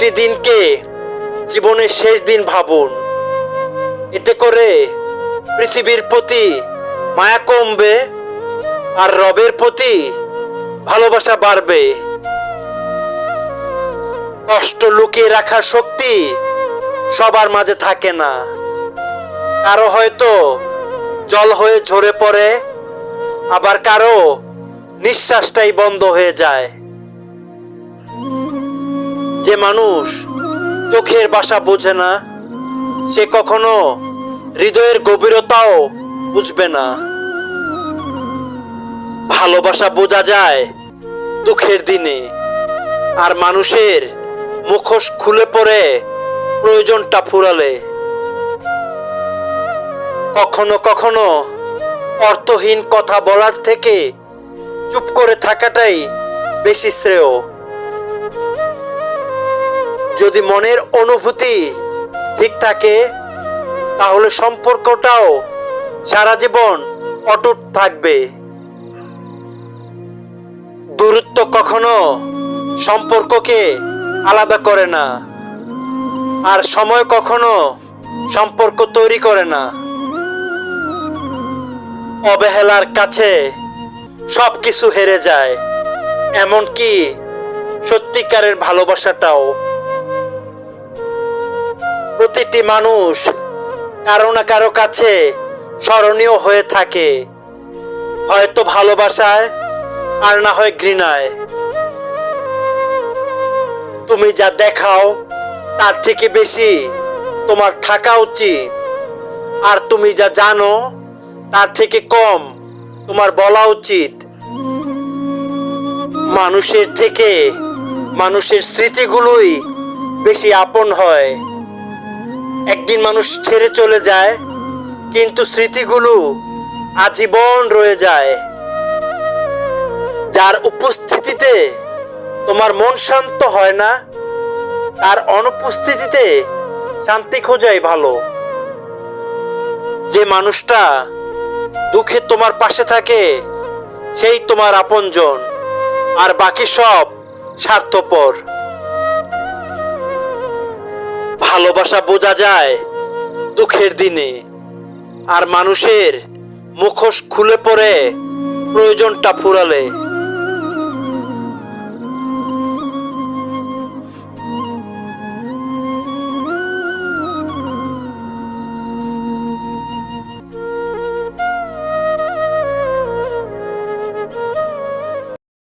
প্রতিটি দিনকে জীবনের শেষ দিন ভাবুন। এতে করে পৃথিবীর প্রতি মায়া কমবে আর রবের প্রতি ভালোবাসা বাড়বে। কষ্ট লুকিয়ে রাখার শক্তি সবার মাঝে থাকে না। কারো হয়তো জল হয়ে ঝরে পড়ে, আবার কারো নিঃশ্বাসটাই বন্ধ হয়ে যায়। যে মানুষ চোখের ভাষা বোঝে না, সে কখনো হৃদয়ের গভীরতাও বুঝবে না। ভালোবাসা বোঝা যায় দুঃখের দিনে, আর মানুষের মুখোশ খুলে পড়ে প্রয়োজনটা ফুরালে। কখনো কখনো অর্থহীন কথা বলার থেকে চুপ করে থাকাটাই বেশি শ্রেয়। যদি মনের অনুভূতি ঠিক থাকে, তাহলে সম্পর্কটাও সারা জীবন অটুট থাকবে। দূরত্ব কখনো সম্পর্ককে আলাদা করে না, আর সময় কখনো সম্পর্ক তৈরি করে না। অবহেলার কাছে সবকিছু হেরে যায়, এমনকি সত্যিকারের ভালোবাসাটাও। প্রতিটি মানুষ কারো না কারো কাছে স্মরণীয় হয়ে থাকে, হয়তো ভালোবাসায় আর না হয় ঘৃণায়। তুমি যা দেখাও তার থেকে বেশি তোমার থাকা উচিত, আর তুমি যা জানো তার থেকে কম তোমার বলা উচিত। মানুষের থেকে মানুষের স্মৃতিগুলোই বেশি আপন হয়। একদিন মানুষ ছেড়ে চলে যায়, কিন্তু স্মৃতিগুলো আজীবন রয়ে যায়। যার উপস্থিতিতে তোমার মন শান্ত হয় না, তার অনুপস্থিতিতে শান্তি খোঁজাই ভালো। যে মানুষটা দুঃখে তোমার পাশে থাকে, সেই তোমার আপনজন, আর বাকি সব স্বার্থপর। ভালোবাসা বোঝা যায় দুঃখের দিনে, আর মানুষের মুখোশ খুলে পড়ে প্রয়োজনটা ফুরালে।